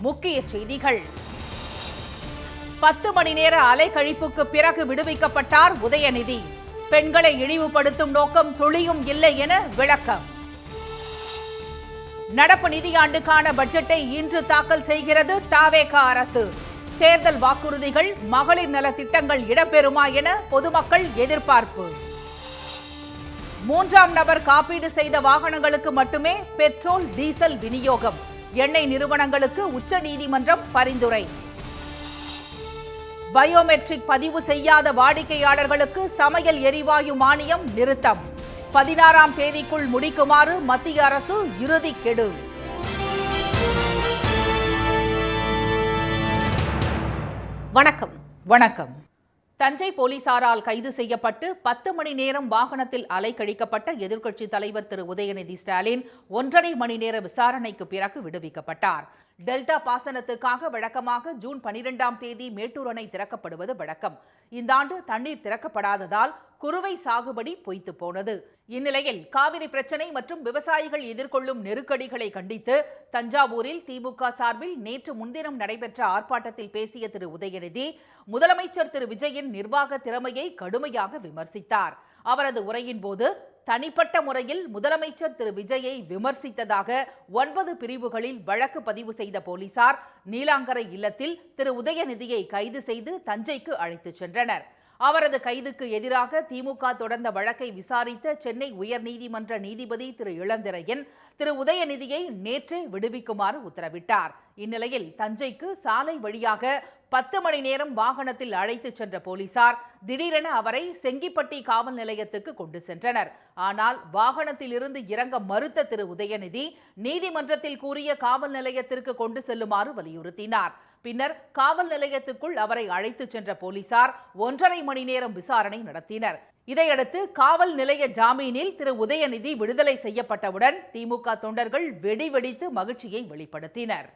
முக்கிய செய்திகள். 10 மணி நேர அலைக்கழிப்புக்கு பிறகு விடுவிக்கப்பட்டார் உதயநிதி. பெண்களை இழிவுபடுத்தும் நோக்கம் துளியும் இல்லை என விளக்கம். நடப்பு நிதியாண்டுக்கான பட்ஜெட்டை இன்று தாக்கல் செய்கிறது தவேக அரசு. தேர்தல் வாக்குறுதிகள், மகளிர் நல திட்டங்கள் இடம்பெறுமா என பொதுமக்கள் எதிர்பார்ப்பு. 3ஆம் நபர் காப்பீடு செய்த வாகனங்களுக்கு மட்டுமே பெட்ரோல், டீசல் விநியோகம். எண்ணெய் நிறுவனங்களுக்கு உச்சநீதிமன்றம் பரிந்துரை. பயோமெட்ரிக் பதிவு செய்யாத வாடிக்கையாளர்களுக்கு சமையல் எரிவாயு மானியம் நிறுத்தம். 16ஆம் தேதிக்குள் முடிக்குமாறு மத்திய அரசு இறுதி கெடு. வணக்கம். தஞ்சை போலீசாரால் கைது செய்யப்பட்டு 10 மணி நேரம் வாகனத்தில் அலைக்கழிக்கப்பட்ட எதிர்க்கட்சித் தலைவர் திரு உதயநிதி ஸ்டாலின் 1.5 மணி நேர விசாரணைக்கு பிறகு விடுவிக்கப்பட்டார். டெல்டா பாசனத்துக்காக வழக்கமாக ஜூன் 12ஆம் தேதி மேட்டூர் அணை திறக்கப்படுவது வழக்கம். இந்த ஆண்டு தண்ணீர் திறக்கப்படாததால் குறுவை சாகுபடி பொய்த்து போனது. இந்நிலையில் காவிரி பிரச்சினை மற்றும் விவசாயிகள் எதிர்கொள்ளும் நெருக்கடிகளை கண்டித்து தஞ்சாவூரில் திமுக சார்பில் நேற்று முன்தினம் நடைபெற்ற ஆர்ப்பாட்டத்தில் பேசிய திரு உதயநிதி முதலமைச்சர் திரு விஜயின் நிர்வாக திறமையை கடுமையாக விமர்சித்தார். அவரது உரையின் போது தனிப்பட்ட முறையில் முதலமைச்சர் திரு விஜயை விமர்சித்ததாக 9 பிரிவுகளில் வழக்கு பதிவு செய்த போலீசார் நீலாங்கரை இல்லத்தில் திரு உதயநிதியை கைது செய்து தஞ்சைக்கு அழைத்துச் சென்றனர். அவரது கைதுக்கு எதிராக திமுக தொடர்ந்த வழக்கை விசாரித்த சென்னை உயர்நீதிமன்ற நீதிபதி திரு இளந்திரையன் திரு உதயநிதியை நேற்றே விடுவிக்குமாறு உத்தரவிட்டார். இந்நிலையில் தஞ்சைக்கு சாலை வழியாக 10 மணி நேரம் வாகனத்தில் அழைத்துச் சென்ற போலீசார் திடீரென அவரை செங்கிப்பட்டி காவல் நிலையத்துக்கு கொண்டு சென்றனர். ஆனால் வாகனத்தில் இருந்து இறங்க மறுத்த திரு உதயநிதி நீதிமன்றத்தில் கூறிய காவல் நிலையத்திற்கு கொண்டு செல்லுமாறு வலியுறுத்தினார். பின்னர் காவல் நிலையத்துக்குள் அவரை அழைத்துச் சென்ற போலீசார் 1.5 மணி நேரம் விசாரணை நடத்தினர். இதையடுத்து காவல் நிலைய ஜாமீனில் திரு உதயநிதி விடுதலை செய்யப்பட்டவுடன் திமுக தொண்டர்கள் வெடிவெடித்து மகிழ்ச்சியை வெளிப்படுத்தினர்.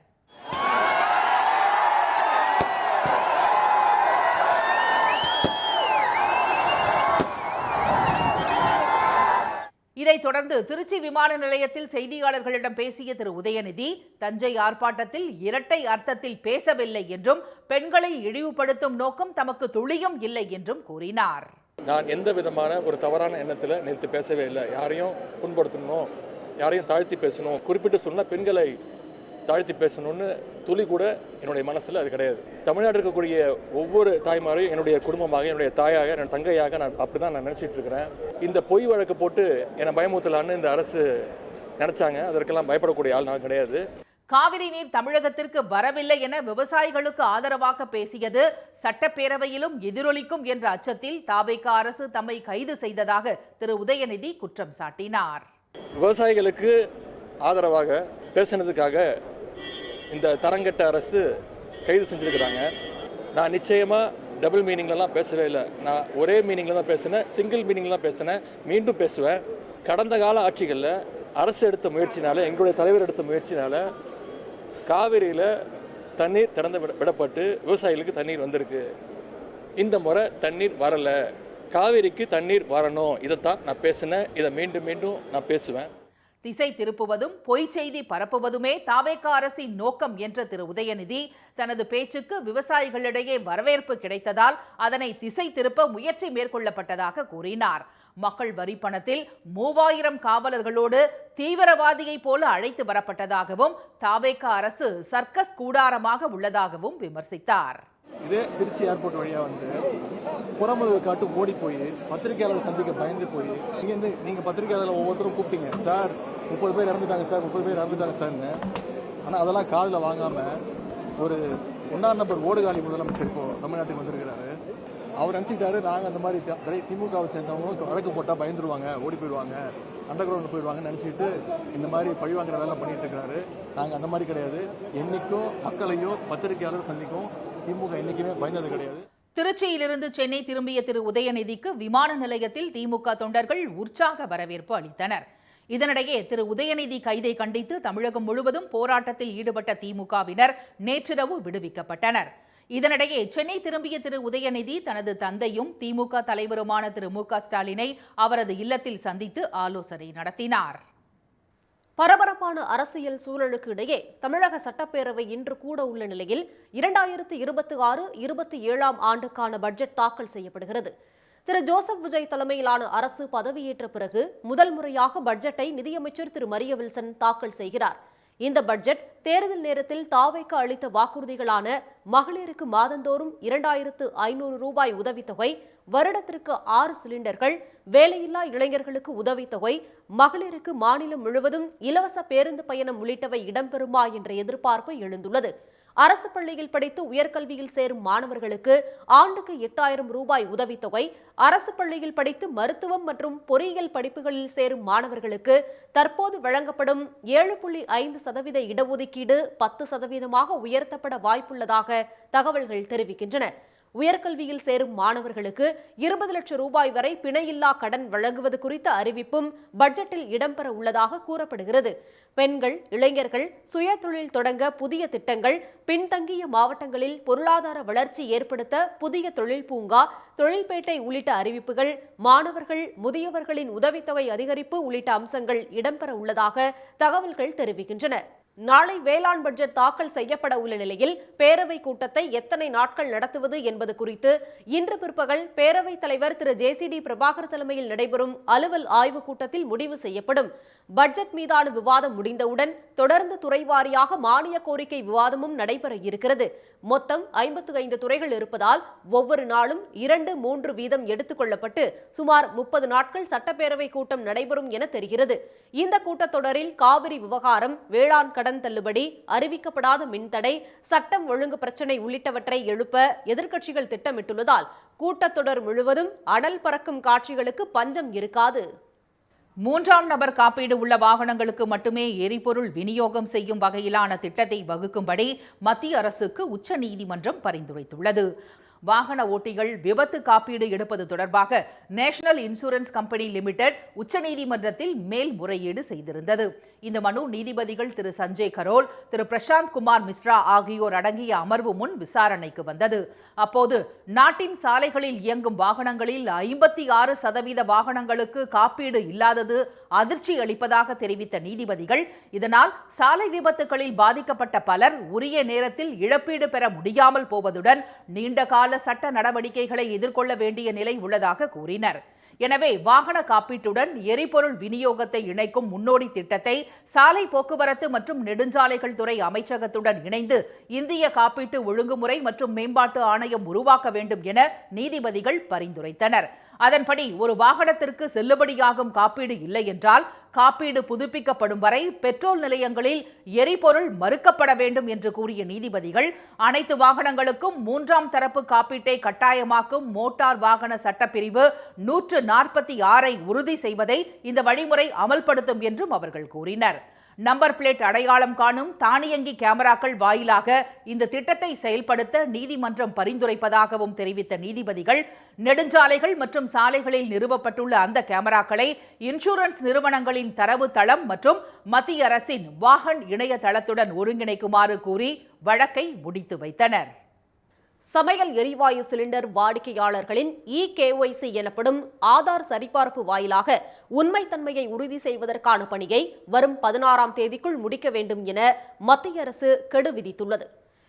இதைத் தொடர்ந்து திருச்சி விமான நிலையத்தில் செய்தியாளர்களிடம் பேசிய திரு உதயநிதி தஞ்சை ஆர்ப்பாட்டத்தில் இரட்டை அர்த்தத்தில் பேசவில்லை என்றும் பெண்களை இழிவுபடுத்தும் நோக்கம் தமக்கு துளியும் இல்லை என்றும் கூறினார். நான் எந்த விதமான ஒரு தவறான எண்ணத்தில் நேற்று பேசவே இல்லை. யாரையும் புண்படுத்தணும், யாரையும் தாழ்த்தி பேசணும், குறிப்பிட்டு சொன்னால் பெண்களை தாழ்த்தி பேசணும்னு துளி கூட என்னுடைய மனசில் அது கிடையாது. தமிழ்நாடு இருக்கக்கூடிய ஒவ்வொரு தாய்மாரையும் என்னுடைய குடும்பமாக, என்னுடைய தாயாக, என்னோட தங்கையாக நான் அப்படிதான் நான் நினச்சிட்டு இருக்கிறேன். இந்த பொய் வழக்கு போட்டு என்னை பயமுறுத்தலான்னு இந்த அரசு நினைச்சாங்க. அதற்கெல்லாம் பயப்படக்கூடிய ஆள் நான் கிடையாது. காவிரி நீர் தமிழகத்திற்கு வரவில்லை என விவசாயிகளுக்கு ஆதரவாக பேசியது சட்டப்பேரவையிலும் எதிரொலிக்கும் என்ற அச்சத்தில் தவேக அரசு தம்மை கைது செய்ததாக திரு உதயநிதி குற்றம் சாட்டினார். விவசாயிகளுக்கு ஆதரவாக பேசினதுக்காக இந்த தரங்கட்ட அரசு கைது செஞ்சுருக்கிறாங்க. நான் நிச்சயமாக டபுள் மீனிங்லலாம் பேசவே இல்லை. நான் ஒரே மீனிங்கில் தான் பேசினேன், சிங்கிள் மீனிங்கில் தான் பேசினேன், மீண்டும் பேசுவேன். கடந்த கால ஆட்சிகளில் அரசு எடுத்த முயற்சினால, எங்களுடைய தலைவர் எடுத்த முயற்சினால காவிரியில் தண்ணீர் திறந்து விடப்பட்டு விவசாயிகளுக்கு தண்ணீர் வந்திருக்கு. இந்த முறை தண்ணீர் வரலை, காவிரிக்கு தண்ணீர் வரணும். இதைத்தான் நான் பேசினேன். இதை மீண்டும் மீண்டும் நான் பேசுவேன். திசை திருப்புவதும் பொய் செய்தி பரப்புவதுமே தவேக அரசின் நோக்கம் என்ற திரு உதயநிதி தனது பேச்சுக்கு விவசாயிகளிடையே வரவேற்பு கிடைத்ததால் அதனை திசை திருப்ப முயற்சி மேற்கொள்ளப்பட்டதாக கூறினார். மக்கள் வரி பணத்தில் 3000 காவலர்களோடு தீவிரவாதியை போல அழைத்து வரப்பட்டதாகவும் தவேக அரசு சர்க்கஸ் கூடாரமாக உள்ளதாகவும் விமர்சித்தார். இதே திருச்சி ஏர்போர்ட் வழியா வந்து புறமுதுகு காட்டு ஓடி போய் பத்திரிகையாளர் சந்திக்க பயந்து போய் இங்கேருந்து நீங்க பத்திரிகையாளர் ஒவ்வொருத்தரும் கூப்பிட்டீங்க, சார் 30 பேர் இறந்துட்டாங்க சார், 30 பேர் இறந்துட்டாங்க சார்னு. ஆனால் அதெல்லாம் காதில் வாங்காம ஒரு 1ஆம் நம்பர் ஓடுகாலி முதலமைச்சர் இப்போ தமிழ்நாட்டுக்கு வந்திருக்கிறாரு. அவர் நினச்சிக்கிட்டாரு நாங்கள் அந்த மாதிரி திமுகவை சேர்ந்தவங்க வழக்கு போட்டால் பயந்துருவாங்க, ஓடி போயிடுவாங்க, அண்டர் கிரவுண்ட் போயிடுவாங்கன்னு நினச்சிட்டு இந்த மாதிரி பழிவாங்கிற வேலை பண்ணிட்டு இருக்கிறாரு. நாங்கள் அந்த மாதிரி கிடையாது. என்னைக்கும் மக்களையும் பத்திரிகையாளர் சந்திக்கும் திமுக என்னைக்குமே பயந்தது கிடையாது. திருச்சியிலிருந்து சென்னை திரும்பிய திரு உதயநிதிக்கு விமான நிலையத்தில் திமுக தொண்டர்கள் உற்சாக வரவேற்பு அளித்தனர். இதனிடையே திரு உதயநிதி கைதை கண்டித்து தமிழகம் முழுவதும் போராட்டத்தில் ஈடுபட்ட திமுகவினர் நேற்றிரவு விடுவிக்கப்பட்டனர். இதனிடையே சென்னை திரும்பிய திரு உதயநிதி தனது தந்தையும் திமுக தலைவருமான திரு மு க ஸ்டாலினை அவரது இல்லத்தில் சந்தித்து ஆலோசனை நடத்தினார். பரபரப்பான அரசியல் சூழலுக்கு இடையே தமிழக சட்டப்பேரவை இன்று கூட உள்ள நிலையில் 2026-27 ஆண்டுக்கான பட்ஜெட் தாக்கல் செய்யப்படுகிறது. திரு ஜோசப் விஜய் தலைமையிலான அரசு பதவியேற்ற பிறகு முதல் முறையாக பட்ஜெட்டை நிதியமைச்சர் திரு மரிய வில்சன் தாக்கல் செய்கிறார். இந்த பட்ஜெட் தேர்தல் நேரத்தில் தாவேக்கு அளித்த வாக்குறுதிகளான மகளிருக்கு மாதந்தோறும் 2500 ரூபாய் உதவித்தொகை, வருடத்திற்கு 6 சிலிண்டர்கள், வேலையில்லா இளைஞர்களுக்கு உதவித்தொகை, மகளிருக்கு மாநிலம் முழுவதும் இலவச பேருந்து பயணம் உள்ளிட்டவை இடம்பெறுமா என்ற எதிர்பார்ப்பு எழுந்துள்ளது. அரசு பள்ளியில் படித்து உயர்கல்வியில் சேரும் மாணவர்களுக்கு ஆண்டுக்கு 8000 ரூபாய் உதவித்தொகை, அரசு பள்ளியில் படித்து மருத்துவம் மற்றும் பொறியியல் படிப்புகளில் சேரும் மாணவர்களுக்கு தற்போது வழங்கப்படும் 7.5% இடஒதுக்கீடு 10% உயர்த்தப்பட வாய்ப்புள்ளதாக தகவல்கள் தெரிவிக்கின்றன. உயர்கல்வியில் சேரும் மாணவர்களுக்கு 20 லட்சம் ரூபாய் வரை பிணையில்லா கடன் வழங்குவது குறித்த அறிவிப்பும் பட்ஜெட்டில் இடம்பெற உள்ளதாக கூறப்படுகிறது. பெண்கள், இளைஞர்கள் சுய தொழில் தொடங்க புதிய திட்டங்கள், பின்தங்கிய மாவட்டங்களில் பொருளாதார வளர்ச்சி ஏற்படுத்த புதிய தொழில் பூங்கா, தொழில்பேட்டை உள்ளிட்ட அறிவிப்புகள், மாணவர்கள், முதியவர்களின் உதவித்தொகை அதிகரிப்பு உள்ளிட்ட அம்சங்கள் இடம்பெற உள்ளதாக தகவல்கள் தெரிவிக்கின்றன. நாளை வேளாண் பட்ஜெட் தாக்கல் செய்யப்பட உள்ள நிலையில் பேரவை கூட்டத்தை எத்தனை நாட்கள் நடத்துவது என்பது குறித்து இன்று பிற்பகல் பேரவைத் தலைவர் திரு ஜேசிடி பிரபாகர் தலைமையில் நடைபெறும் அலுவல் ஆய்வுக் கூட்டத்தில் முடிவு செய்யப்படும். பட்ஜெட் மீதான விவாதம் முடிந்தவுடன் தொடர்ந்து துறைவாரியாக மானிய கோரிக்கை விவாதமும் நடைபெற இருக்கிறது. மொத்தம் 55 துறைகள் இருப்பதால் ஒவ்வொரு நாளும் 2-3 வீதம் எடுத்துக் கொள்ளப்பட்டு சுமார் 30 நாட்கள் சட்டப்பேரவை கூட்டம் நடைபெறும் என தெரிகிறது. இந்த கூட்டத்தொடரில் காவிரி விவகாரம், வேளாண் கடன் தள்ளுபடி, அறிவிக்கப்படாத மின்தடை, சட்டம் ஒழுங்கு பிரச்சினை உள்ளிட்டவற்றை எழுப்ப எதிர்க்கட்சிகள் திட்டமிட்டுள்ளதால் கூட்டத்தொடர் முழுவதும் அனல் பறக்கும் காட்சிகளுக்கு பஞ்சம் இருக்காது. 3ஆம் நபர் காப்பீடு உள்ள வாகனங்களுக்கு மட்டுமே எரிபொருள் விநியோகம் செய்யும் வகையிலான திட்டத்தை வகுக்கும்படி மத்திய அரசுக்கு உச்சநீதிமன்றம் பரிந்துரைத்துள்ளது. வாகன ஓட்டிகள் விபத்து காப்பீடு எடுப்பது தொடர்பாக நேஷனல் இன்சூரன்ஸ் கம்பெனி லிமிடெட் உச்சநீதிமன்றத்தில் மேல்முறையீடு செய்திருந்தது. இந்த மனு நீதிபதிகள் திரு சஞ்சய் கரோல், திரு பிரசாந்த் குமார் மிஸ்ரா ஆகியோர் அடங்கிய அமர்வு முன் விசாரணைக்கு வந்தது. அப்போது நாட்டின் சாலைகளில் இயங்கும் வாகனங்களில் 56% வாகனங்களுக்கு காப்பீடு இல்லாதது அதிர்ச்சி அளிப்பதாக தெரிவித்த நீதிபதிகள், இதனால் சாலை விபத்துகளில் பாதிக்கப்பட்ட பலர் உரிய நேரத்தில் இழப்பீடு பெற முடியாமல் போவதுடன் நீண்டகால சட்ட நடவடிக்கைகளை எதிர்கொள்ள வேண்டிய நிலை உள்ளதாக கூறினர். எனவே வாகன காப்பீட்டுடன் எரிபொருள் விநியோகத்தை இணைக்கும் முன்னோடி திட்டத்தை சாலை போக்குவரத்து மற்றும் நெடுஞ்சாலைகள் துறை அமைச்சகத்துடன் இணைந்து இந்திய காப்பீட்டு ஒழுங்குமுறை மற்றும் மேம்பாட்டு ஆணையம் உருவாக்க வேண்டும் என நீதிபதிகள் பரிந்துரைத்தனர். அதன்படி ஒரு வாகனத்திற்கு செல்லுபடியாகும் காப்பீடு இல்லை என்றால் காப்பீடு புதுப்பிக்கப்படும் வரை பெட்ரோல் நிலையங்களில் எரிபொருள் மறுக்கப்பட வேண்டும் என்று கூறிய நீதிபதிகள், அனைத்து வாகனங்களுக்கும் 3ஆம் தரப்பு காப்பீட்டை கட்டாயமாக்கும் மோட்டார் வாகன சட்டப்பிரிவு 146 உறுதி செய்வதை இந்த வழிமுறை அமல்படுத்தும் என்றும் அவர்கள் கூறினர். நம்பர் பிளேட் அடையாளம் காணும் தானியங்கி கேமராக்கள் வாயிலாக இந்த திட்டத்தை செயல்படுத்த நீதிமன்றம் பரிந்துரைப்பதாகவும் தெரிவித்த நீதிபதிகள், நெடுஞ்சாலைகள் மற்றும் சாலைகளில் நிறுவப்பட்டுள்ள அந்த கேமராக்களை இன்சூரன்ஸ் நிறுவனங்களின் தரவு தளம் மற்றும் மத்திய அரசின் வாகன் இணையதளத்துடன் ஒருங்கிணைக்குமாறு கூறி வழக்கை முடித்து வைத்தனர். சமையல் எரிவாயு சிலிண்டர் வாடிக்கையாளர்களின் EKYC எனப்படும் ஆதார் சரிபார்ப்பு வாயிலாக உண்மைத்தன்மையை உறுதி செய்வதற்கான பணியை வரும் 16ஆம் தேதிக்குள் முடிக்க வேண்டும் என மத்திய அரசு கெடு விதித்துள்ளது.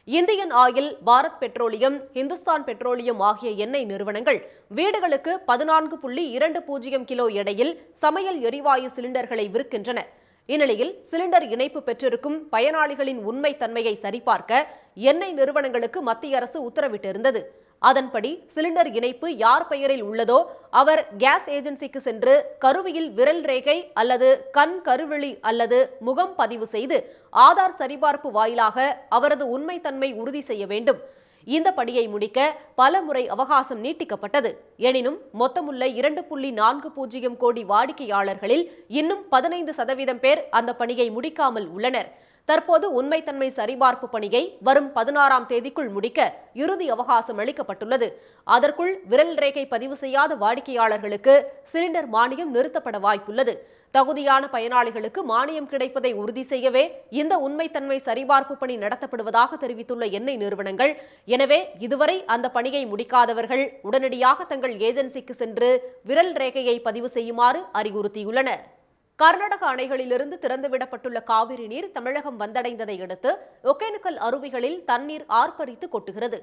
Indian oil, Bharat petroleum, Hindustan petroleum ஆகிய எண்ணெய் நிறுவனங்கள் வீடுகளுக்கு 14.20 கிலோ எடையில் சமையல் எரிவாயு சிலிண்டர்களை விற்கின்றன. இந்நிலையில் சிலிண்டர் இணைப்பு பெற்றிருக்கும் பயனாளிகளின் உண்மை தன்மையை சரிபார்க்க எண்ணெய் நிறுவனங்களுக்கு மத்திய அரசு உத்தரவிட்டிருந்தது. அதன்படி சிலிண்டர் இணைப்பு யார் பெயரில் உள்ளதோ அவர் கேஸ் ஏஜென்சிக்கு சென்று கருவியில் விரல் ரேகை அல்லது கண் கருவிழி அல்லது முகம் பதிவு செய்து ஆதார் சரிபார்ப்பு வாயிலாக அவரது உண்மைத்தன்மை உறுதி செய்ய வேண்டும். இந்த பணியை முடிக்க பல முறை அவகாசம் நீட்டிக்கப்பட்டது. எனினும் மொத்தமுள்ள 2.40 கோடி வாடிக்கையாளர்களில் இன்னும் 15% பேர் அந்த பணியை முடிக்காமல் உள்ளனர். தற்போது உண்மைத்தன்மை சரிபார்ப்பு பணியை வரும் 16ஆம் தேதிக்குள் முடிக்க இறுதி அவகாசம் அளிக்கப்பட்டுள்ளது. அதற்குள் விரல் ரேகை பதிவு செய்யாத வாடிக்கையாளர்களுக்கு சிலிண்டர் மானியம் நிறுத்தப்பட வாய்ப்புள்ளது. தகுதியான பயனாளிகளுக்கு மானியம் கிடைப்பதை உறுதி செய்யவே இந்த உண்மைத்தன்மை சரிபார்ப்பு பணி நடத்தப்படுவதாக தெரிவித்துள்ள எண்ணெய் நிறுவனங்கள், எனவே இதுவரை அந்த பணியை முடிக்காதவர்கள் உடனடியாக தங்கள் ஏஜென்சிக்கு சென்று விரல் ரேகையை பதிவு செய்யுமாறு அறிவுறுத்தியுள்ளன. கர்நாடக அணைகளிலிருந்து திறந்துவிடப்பட்டுள்ள காவிரி நீர் தமிழகம் வந்தடைந்ததை அடுத்து ஒகேனக்கல் அருவிகளில் தண்ணீர் ஆர்ப்பரித்து கொட்டுகிறது.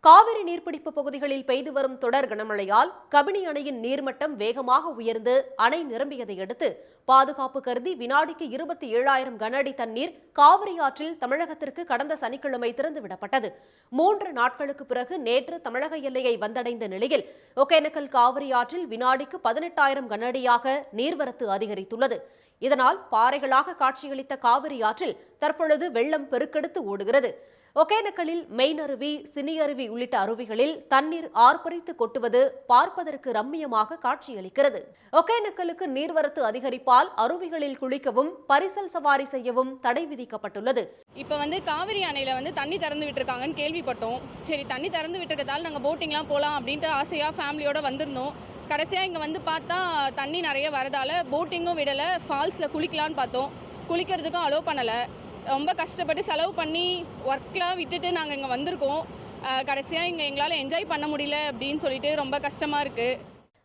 காவிரி நீர்பிடிப்பு பகுதிகளில் பெய்து வரும் தொடர் கனமழையால் கபினி அணையின் நீர்மட்டம் வேகமாக உயர்ந்து அணை நிரம்பியதை அடுத்து பாதுகாப்பு கருதி வினாடிக்கு 27,000 கன அடி தண்ணீர் காவிரி ஆற்றில் தமிழகத்திற்கு கடந்த சனிக்கிழமை திறந்துவிடப்பட்டது. 3 நாட்களுக்கு பிறகு நேற்று தமிழக எல்லையை வந்தடைந்த நிலையில் ஒகேனக்கல் காவிரி ஆற்றில் வினாடிக்கு 18,000 கன அடியாக நீர்வரத்து அதிகரித்துள்ளது. இதனால் பாறைகளாக காட்சியளித்த காவிரி ஆற்றில் தற்பொழுது வெள்ளம் பெருக்கெடுத்து ஓடுகிறது. ஒகேனக்கலில் மெயின் அருவி, சினி அருவி உள்ளிட்ட அருவிகளில் தண்ணீர் ஆர்ப்பரித்து கொட்டுவது பார்ப்பதற்கு ரம்மியமாக காட்சியளிக்கிறது. ஒகேனக்கலுக்கு நீர்வரத்து அதிகரிப்பால் அருவிகளில் குளிக்கவும் பரிசல் சவாரி செய்யவும் தடை விதிக்கப்பட்டுள்ளது. இப்போ காவிரி அணையில தண்ணி திறந்து விட்டுருக்காங்கன்னு கேள்விப்பட்டோம். சரி, தண்ணி திறந்து விட்டுருக்கதால நாங்கள் போட்டிங்லாம் போகலாம் அப்படின்ட்டு ஆசையாக ஃபேமிலியோட வந்திருந்தோம். கடைசியாக இங்கே பார்த்தா தண்ணி நிறைய வரதால போட்டிங்கும் விடலை, ஃபால்ஸில் குளிக்கலான்னு பார்த்தோம். குளிக்கிறதுக்கும் அலோவ் பண்ணலை. ரொம்ப கஷ்டப்பட்டு செலவு பண்ணி ஒர்க்லாம் விட்டுட்டு நாங்கள் இங்கே வந்திருக்கோம். கடைசியாக இங்கே எங்களால் என்ஜாய் பண்ண முடியல அப்படின்னு சொல்லிட்டு ரொம்ப கஷ்டமாக இருக்குது.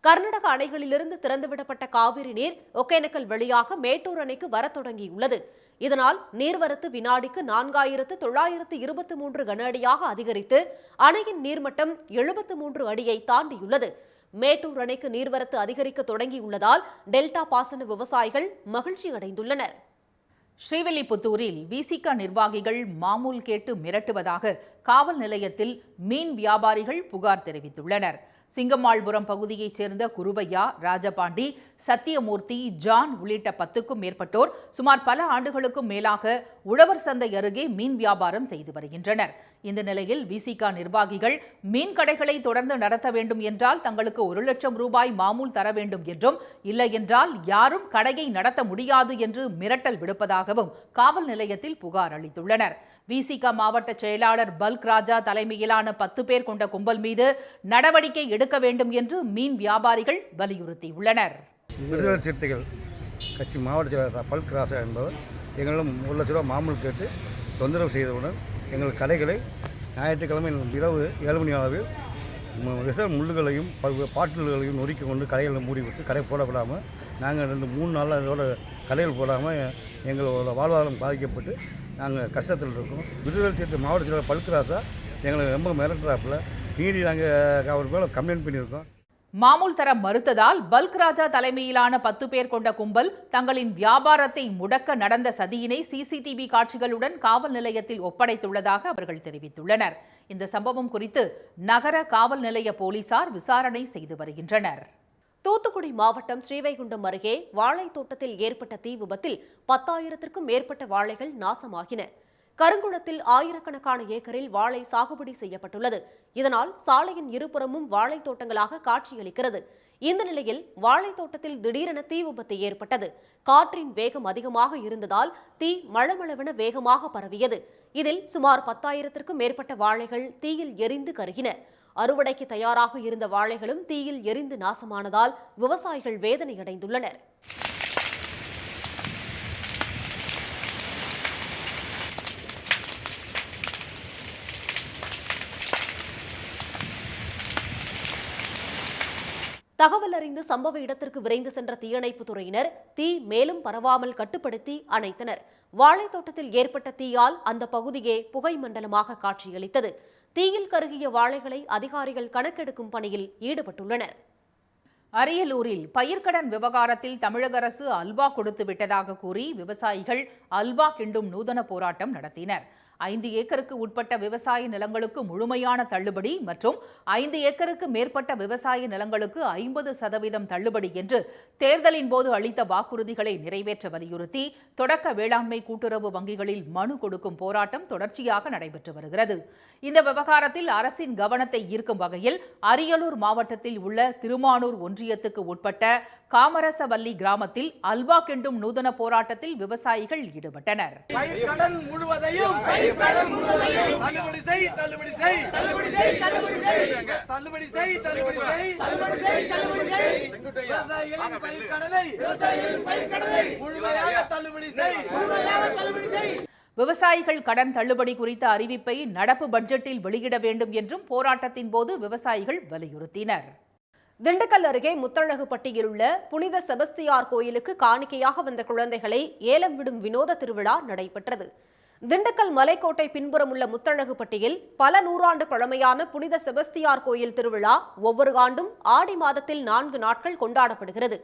கர்நாடக அணைகளிலிருந்து திறந்துவிடப்பட்ட காவிரி நீர் ஒகேனக்கல் வழியாக மேட்டூர் அணைக்கு வரத் தொடங்கியுள்ளது. இதனால் நீர்வரத்து வினாடிக்கு 4,923 கன அடியாக அதிகரித்து அணையின் நீர்மட்டம் 73 அடியை தாண்டியுள்ளது. மேட்டூர் அணைக்கு நீர்வரத்து அதிகரிக்க தொடங்கியுள்ளதால் டெல்டா பாசன விவசாயிகள் மகிழ்ச்சி அடைந்துள்ளனர். ஸ்ரீவில்லிபுத்தூரில் விசிக நிர்வாகிகள் மாமூல் கேட்டு மிரட்டுவதாக காவல் நிலையத்தில் மீன் வியாபாரிகள் புகார் தெரிவித்துள்ளனர். சிங்கம்மாள்புரம் பகுதியைச் சேர்ந்த குருவையா, ராஜபாண்டி, சத்தியமூர்த்தி, ஜான் உள்ளிட்ட 10க்கும் மேற்பட்டோர் சுமார் பல ஆண்டுகளுக்கும் மேலாக உழவர் சந்தை அருகே மீன் வியாபாரம் செய்து வருகின்றனர். இந்த நிலையில் விசிக நிர்வாகிகள் மீன் கடைகளை தொடர்ந்து நடத்த வேண்டும் என்றால் தங்களுக்கு 1 லட்சம் ரூபாய் மாமூல் தர வேண்டும் என்றும், இல்லை என்றால் யாரும் கடையை நடத்த முடியாது என்று மிரட்டல் விடுப்பதாகவும் காவல் நிலையத்தில் புகார் அளித்துள்ளனர். விசிக மாவட்ட செயலாளர் பல்க் ராஜா தலைமையிலான 10 பேர் கொண்ட கும்பல் மீது நடவடிக்கை எடுக்க வேண்டும் என்று மீன் வியாபாரிகள் வலியுறுத்தியுள்ளனர். விடுதலை சிறுத்தைகள் கட்சி மாவட்ட செயலாளர் பல்க் ராஜா என்பவர் எங்களிடம் 1 லட்ச ரூபா மாமூல் கேட்டு தொந்தரவு செய்தவுடன் எங்கள் கடைகளை ஞாயிற்றுக்கிழமை இரவு 7 மணி அளவில் விஷ முள்ளுகளையும் பாட்டில்களையும் நொறுக்கி கொண்டு கடைகளில் மூடி விட்டு கடை போடப்படாமல் நாங்கள் 2-3 நாளாக இதோட கடைகள் போடாமல் எங்களோட வாழ்வாதாரம் பாதிக்கப்பட்டு நாங்கள் கஷ்டத்தில் இருக்கோம். விடுதலை சிறுத்தை மாவட்ட செயலாளர் பல்க் ராஜா எங்களுக்கு ரொம்ப மிரட்டுறாப்புல மீறி நாங்கள் அவர் மேலே கம்ப்ளைண்ட் பண்ணியிருக்கோம். மாமூல் தர மறுத்ததால் பல்க் ராஜா தலைமையிலான 10 பேர் கொண்ட கும்பல் தங்களின் வியாபாரத்தை முடக்க நடந்த சதியினை சிசிடிவி காட்சிகளுடன் காவல் நிலையத்தில் ஒப்படைத்துள்ளதாக அவர்கள் தெரிவித்துள்ளனர். இந்த சம்பவம் குறித்து நகர காவல் நிலைய போலீசார் விசாரணை செய்து வருகின்றனர். தூத்துக்குடி மாவட்டம் ஸ்ரீவைகுண்டம் அருகே வாழை தோட்டத்தில் ஏற்பட்ட தீ விபத்தில் 10,000க்கும் மேற்பட்ட வாழைகள் நாசமாகின. கருங்குளத்தில் ஆயிரக்கணக்கான ஏக்கரில் வாழை சாகுபடி செய்யப்பட்டுள்ளது. இதனால் சாலையின் இருபுறமும் வாழை தோட்டங்களாக காட்சியளிக்கிறது. இந்த நிலையில் வாழை தோட்டத்தில் திடீரென தீ விபத்து ஏற்பட்டது. காற்றின் வேகம் அதிகமாக இருந்ததால் தீ மளமளவென வேகமாக பரவியது. இதில் சுமார் 10,000க்கும் மேற்பட்ட வாழைகள் தீயில் எரிந்து கருகின. அறுவடைக்கு தயாராக இருந்த வாழைகளும் தீயில் எரிந்து நாசமானதால் விவசாயிகள் வேதனையடைந்துள்ளனர். தகவல் அறிந்து சம்பவ இடத்திற்கு விரைந்து சென்ற தீயணைப்பு துறையினர் தீ மேலும் பரவாமல் கட்டுப்படுத்தி அணைத்தனர். வாழைத் தோட்டத்தில் ஏற்பட்ட தீயால் அந்த பகுதியே புகை மண்டலமாக காட்சியளித்தது. தீயில் கருகிய வாழைகளை அதிகாரிகள் கணக்கெடுக்கும் பணியில் ஈடுபட்டுள்ளனர். அரியலூரில் பயிர்க்கடன் விவகாரத்தில் தமிழக அரசு அல்வா கொடுத்து விட்டதாக கூறி விவசாயிகள் அல்வா கிண்டும் நூதன போராட்டம் நடத்தினர். 5 ஏக்கருக்கு உட்பட்ட விவசாய நிலங்களுக்கு முழுமையான தள்ளுபடி மற்றும் 5 ஏக்கருக்கு மேற்பட்ட விவசாய நிலங்களுக்கு 50% தள்ளுபடி என்று தேர்தலின் போது அளித்த வாக்குறுதிகளை நிறைவேற்ற வலியுறுத்தி தொடக்க வேளாண்மை கூட்டுறவு வங்கிகளில் மனு கொடுக்கும் போராட்டம் தொடர்ச்சியாக நடைபெற்று வருகிறது. இந்த விவகாரத்தில் அரசின் கவனத்தை ஈர்க்கும் வகையில் அரியலூர் மாவட்டத்தில் உள்ள திருமானூர் ஒன்றியத்துக்கு உட்பட்ட காமரசவல்லி கிராமத்தில் அல்வா கிண்டும் நூதன போராட்டத்தில் விவசாயிகள் ஈடுபட்டனர். விவசாயிகள் கடன் தள்ளுபடி குறித்த அறிவிப்பை நடப்பு பட்ஜெட்டில் வெளியிட வேண்டும் என்றும் போராட்டத்தின் போது விவசாயிகள் வலியுறுத்தினர். திண்டுக்கல் அருகே முத்தழகுப்பட்டியில் உள்ள புனித செபஸ்தியார் கோயிலுக்கு காணிக்கையாக வந்த குழந்தைகளை ஏலம் விடும் வினோத திருவிழா நடைபெற்றது. திண்டுக்கல் மலைக்கோட்டை பின்புறம் உள்ள முத்தழகுப்பட்டியில் பல நூறாண்டு பழமையான புனித செபஸ்தியார் கோயில் திருவிழா ஒவ்வொரு ஆண்டும் ஆடி மாதத்தில் 4 நாட்கள் கொண்டாடப்படுகிறது.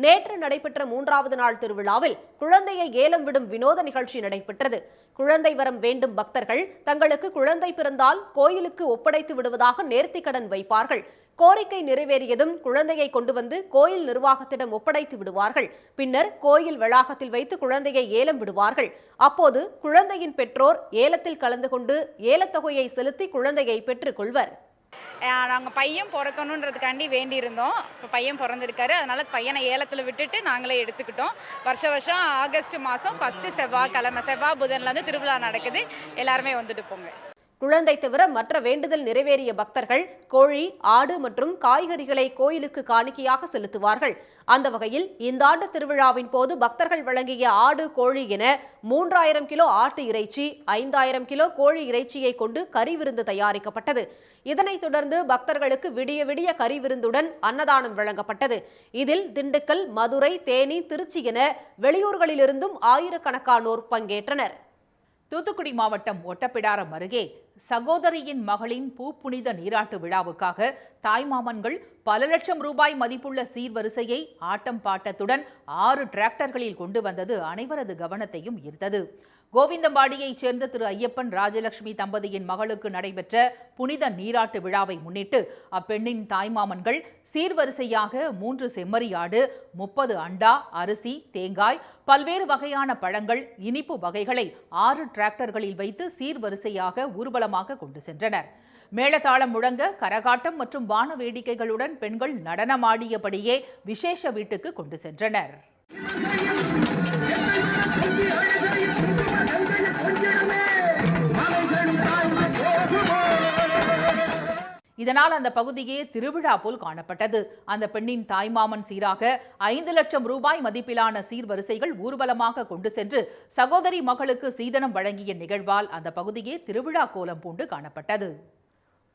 நேற்று நடைபெற்ற 3வது நாள் திருவிழாவில் குழந்தையை ஏலம் விடும் வினோத நிகழ்ச்சி நடைபெற்றது. குழந்தை வரம் வேண்டும் பக்தர்கள் தங்களுக்கு குழந்தை பிறந்தால் கோயிலுக்கு ஒப்படைத்து விடுவதாக நேர்த்திக்கடன் வைப்பார்கள். கோரிக்கை நிறைவேறியதும் குழந்தையை கொண்டு வந்து கோயில் நிர்வாகத்திடம் ஒப்படைத்து விடுவார்கள். பின்னர் கோயில் வளாகத்தில் வைத்து குழந்தையை ஏலம் விடுவார்கள். அப்போது குழந்தையின் பெற்றோர் ஏலத்தில் கலந்து கொண்டு ஏலத்தொகையை செலுத்தி குழந்தையை பெற்றுக் கொள்வர். நாங்கள் பையன் பிறக்கணுன்றதுக்காண்டி வேண்டியிருந்தோம். இப்போ பையன் பிறந்திருக்காரு, அதனால பையனை ஏலத்தில் விட்டுட்டு நாங்களே எடுத்துக்கிட்டோம். வருஷம் ஆகஸ்ட் மாதம் ஃபஸ்ட்டு செவ்வாய் புதன்லேருந்து திருவிழா நடக்குது. எல்லாருமே வந்துட்டு போங்க. குழந்தை தவிர மற்ற வேண்டுதல் நிறைவேறிய பக்தர்கள் கோழி, ஆடு மற்றும் காய்கறிகளை கோயிலுக்கு காணிக்கையாக செலுத்துவார்கள். அந்த வகையில் இந்த ஆண்டு திருவிழாவின் போது பக்தர்கள் வழங்கிய ஆடு, கோழி என 3000 கிலோ ஆட்டு இறைச்சி, 5000 கிலோ கோழி இறைச்சியை கொண்டு கறி விருந்து தயாரிக்கப்பட்டது. இதனைத் தொடர்ந்து பக்தர்களுக்கு விடிய விடிய கறி விருந்துடன் அன்னதானம் வழங்கப்பட்டது. இதில் திண்டுக்கல், மதுரை, தேனி, திருச்சி என வெளியூர்களிலிருந்தும் ஆயிரக்கணக்கானோர் பங்கேற்றனர். தூத்துக்குடி மாவட்டம் ஒட்டப்பிடாரம் அருகே சகோதரியின் மகளின் பூப்புனித நீராட்டு விழாவுக்காக தாய்மாமன்கள் பல லட்சம் ரூபாய் மதிப்புள்ள சீர்வரிசையை ஆட்டம் பாட்டத்துடன் 6 டிராக்டர்களில் கொண்டு வந்தது அனைவரது கவனத்தையும் ஈர்த்தது. கோவிந்தம்பாடியைச் சேர்ந்த திரு ஐயப்பன் ராஜலட்சுமி தம்பதியின் மகளுக்கு நடைபெற்ற புனித நீராட்டு விழாவை முன்னிட்டு அப்பெண்ணின் தாய்மாமன்கள் சீர்வரிசையாக 3 செம்மறியாடு, 30 அண்டா, அரிசி, தேங்காய், பல்வேறு வகையான பழங்கள், இனிப்பு வகைகளை 6 டிராக்டர்களில் வைத்து சீர்வரிசையாக ஊர்வலமாக கொண்டு சென்றனர். மேளதாளம் முழங்க கரகாட்டம் மற்றும் வான வேடிக்கைகளுடன் பெண்கள் நடனமாடியபடியே விசேஷ வீட்டுக்கு கொண்டு சென்றனர். இதனால் அந்த பகுதியே திருவிழா போல் காணப்பட்டது. அந்த பெண்ணின் தாய்மாமன் சீராக 5 லட்சம் ரூபாய் மதிப்பிலான சீர்வரிசைகள் ஊர்வலமாக கொண்டு சென்று சகோதரி மகளுக்கு சீதனம் வழங்கிய நிகழ்வால் அந்த பகுதியே திருவிழா கோலம் பூண்டு காணப்பட்டது.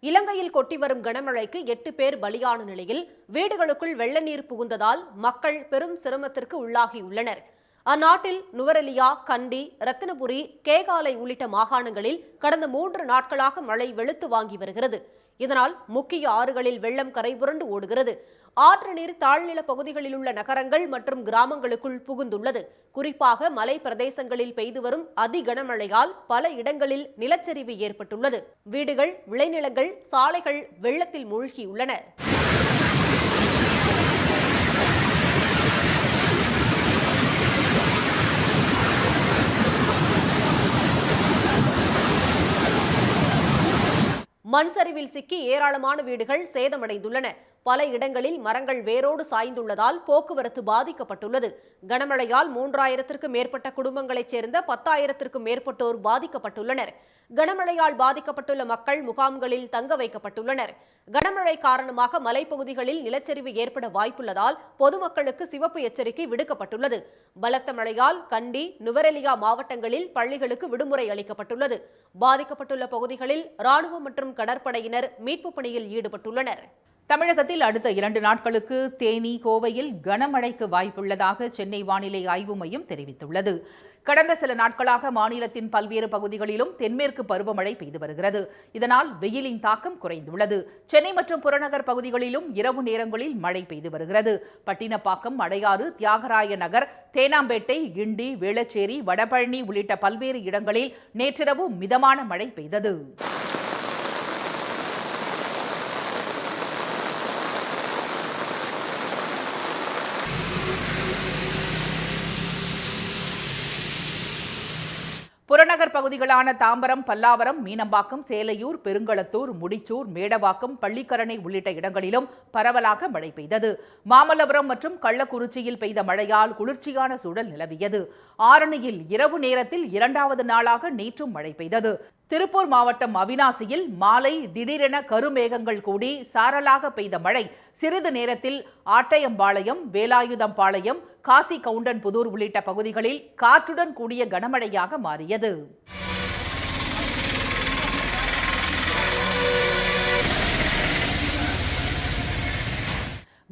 இலங்கையில் கொட்டி வரும் கனமழைக்கு 8 பேர் பலியான நிலையில் வீடுகளுக்குள் வெள்ள நீர் புகுந்ததால் மக்கள் பெரும் சிரமத்திற்கு உள்ளாகியுள்ளனர். அந்நாட்டில் நுவரெலியா, கண்டி, ரத்தினபுரி, கேகாலை உள்ளிட்ட மாகாணங்களில் கடந்த 3 நாட்களாக மழை வெளுத்து வாங்கி வருகிறது. இதனால் முக்கிய ஆறுகளில் வெள்ளம் கரைபுரண்டு ஓடுகிறது. ஆற்று நீர் தாழ்நில பகுதிகளில் உள்ள நகரங்கள் மற்றும் கிராமங்களுக்குள் புகுந்துள்ளது. குறிப்பாக மலை பிரதேசங்களில் பெய்து வரும் அதி கனமழையால் பல இடங்களில் நிலச்சரிவு ஏற்பட்டுள்ளது. வீடுகள், விளைநிலங்கள், சாலைகள் வெள்ளத்தில் மூழ்கியுள்ளன. மண் சரிவில் சிக்கி ஏராளமான வீடுகள் சேதமடைந்துள்ளன. பல இடங்களில் மரங்கள் வேரோடு சாய்ந்துள்ளதால் போக்குவரத்து பாதிக்கப்பட்டுள்ளது. கனமழையால் 3000க்கும் மேற்பட்ட குடும்பங்களைச் சேர்ந்த 10,000க்கும் மேற்பட்டோர் பாதிக்கப்பட்டுள்ளனர். கனமழையால் பாதிக்கப்பட்டுள்ள மக்கள் முகாம்களில் தங்க வைக்கப்பட்டுள்ளனர். கனமழை காரணமாக மலைப்பகுதிகளில் நிலச்சரிவு ஏற்பட வாய்ப்புள்ளதால் பொதுமக்களுக்கு சிவப்பு எச்சரிக்கை விடுக்கப்பட்டுள்ளது. பலத்த மழையால் கண்டி, நுவரெலியா மாவட்டங்களில் பள்ளிகளுக்கு விடுமுறை அளிக்கப்பட்டுள்ளது. பாதிக்கப்பட்டுள்ள பகுதிகளில் ராணுவம் மற்றும் கடற்படையினர் மீட்புப் பணியில் ஈடுபட்டுள்ளனர். தமிழகத்தில் அடுத்த 2 நாட்களுக்கு தேனி, கோவையில் கனமழைக்கு வாய்ப்புள்ளதாக சென்னை வானிலை ஆய்வு மையம் தெரிவித்துள்ளது. கடந்த சில நாட்களாக மாநிலத்தின் பல்வேறு பகுதிகளிலும் தென்மேற்கு பருவமழை பெய்து வருகிறது. இதனால் வெயிலின் தாக்கம் குறைந்துள்ளது. சென்னை மற்றும் புறநகர் பகுதிகளிலும் இரவு நேரங்களில் மழை பெய்து வருகிறது. பட்டினப்பாக்கம், அடையாறு, தியாகராய நகர், தேனாம்பேட்டை, கிண்டி, வேளச்சேரி, வடபழனி உள்ளிட்ட பல்வேறு இடங்களில் நேற்றிரவு மிதமான மழை பெய்தது. புறநகர் பகுதிகளான தாம்பரம், பல்லாவரம், மீனம்பாக்கம், சேலையூர், பெருங்களத்தூர், முடிச்சூர், மேடவாக்கம், பள்ளிக்கரணை உள்ளிட்ட இடங்களிலும் பரவலாக மழை பெய்தது. மாமல்லபுரம் மற்றும் கள்ளக்குறிச்சியில் பெய்த மழையால் குளிர்ச்சியான சூழல் நிலவியது. ஆரணியில் இரவு நேரத்தில் 2வது நாளாக நேற்றும் மழை பெய்தது. திருப்பூர் மாவட்டம் அவிநாசியில் மாலை திடீரென கருமேகங்கள் கூடி சாரலாக பெய்த மழை சிறிது நேரத்தில் ஆட்டையம்பாளையம், வேலாயுதம்பாளையம், காசி கவுண்டன்புதூர் உள்ளிட்ட பகுதிகளில் காற்றுடன் கூடிய கனமழையாக மாறியது.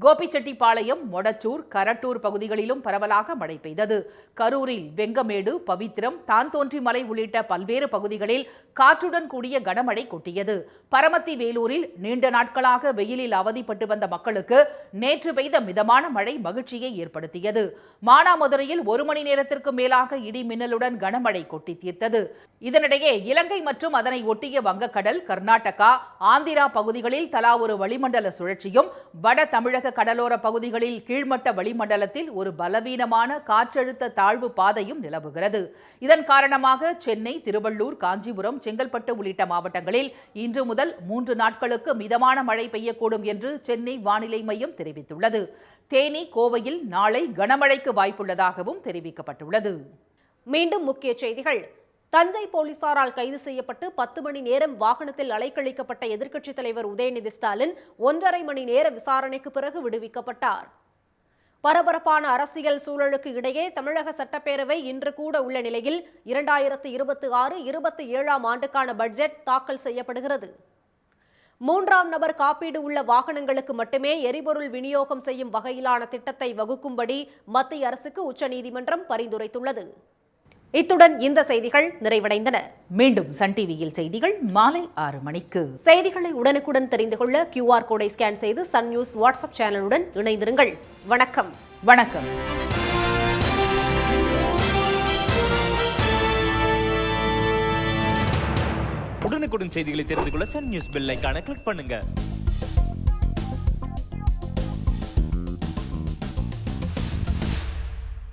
கோபிச்செட்டிப்பாளையம், மொடச்சூர், கரட்டூர் பகுதிகளிலும் பரவலாக மழை பெய்தது. கரூரில் வெங்கமேடு, பவித்திரம், தான்தோன்றிமலை உள்ளிட்ட பல்வேறு பகுதிகளில் காற்றுடன் கூடிய கனமழை கொட்டியது. பரமத்தி வேலூரில் நீண்ட நாட்களாக வெயிலில் அவதிப்பட்டு வந்த மக்களுக்கு நேற்று பெய்த மிதமான மழை மகிழ்ச்சியை ஏற்படுத்தியது. மானாமதுரையில் 1 மணி நேரத்திற்கு மேலாக இடி மின்னலுடன் கனமழை கொட்டி தீர்த்தது. இதனிடையே இலங்கை மற்றும் அதனை ஒட்டிய வங்கக்கடல், கர்நாடகா, ஆந்திரா பகுதிகளில் தலா ஒரு வளிமண்டல சுழற்சியும், வட தமிழக கடலோர பகுதிகளில் கீழ்மட்ட வளிமண்டலத்தில் ஒரு பலவீனமான காற்றழுத்த தாழ்வு பாதையும் நிலவுகிறது. இதன் காரணமாக சென்னை, திருவள்ளூர், காஞ்சிபுரம், செங்கல்பட்டு உள்ளிட்ட மாவட்டங்களில் இன்று முதல் 3 நாட்களுக்கு மிதமான மழை பெய்யக்கூடும் என்று சென்னை வானிலை மையம் தெரிவித்துள்ளது. தேனி, கோவையில் நாளை கனமழைக்கு வாய்ப்புள்ளதாகவும் தெரிவிக்கப்பட்டுள்ளது. மீண்டும் முக்கிய செய்திகள். தஞ்சை போலீசாரால் கைது செய்யப்பட்டு 10 மணி நேரம் வாகனத்தில் அலைக்கழிக்கப்பட்ட எதிர்க்கட்சித் தலைவர் உதயநிதி ஸ்டாலின் 1.5 மணி நேர விசாரணைக்கு பிறகு விடுவிக்கப்பட்டார். பரபரப்பான அரசியல் சூழலுக்கு இடையே தமிழக சட்டப்பேரவை இன்று கூட உள்ள நிலையில் 2026-27 ஆண்டுக்கான பட்ஜெட் தாக்கல் செய்யப்படுகிறது. 3ஆம் நபர் காப்பீடு உள்ள வாகனங்களுக்கு மட்டுமே எரிபொருள் விநியோகம் செய்யும் வகையிலான திட்டத்தை வகுக்கும்படி மத்திய அரசுக்கு உச்சநீதிமன்றம் பரிந்துரைத்துள்ளது. இத்துடன் இந்த செய்திகள் நிறைவடைந்தன. மீண்டும் சன் டிவியில் செய்திகள் மாலை 6 மணிக்கு. செய்திகளை உடனுக்குடன் தெரிந்து கொள்ள QR கோடை ஸ்கேன் செய்து சன் நியூஸ் வாட்ஸ்அப் சேனலுடன் இணைந்திருங்கள். வணக்கம். வணக்கம். உடனுக்குடன் செய்திகளை தெரிந்து கொள்ள சன் நியூஸ் பெல் ஐகானை கிளிக் பண்ணுங்க.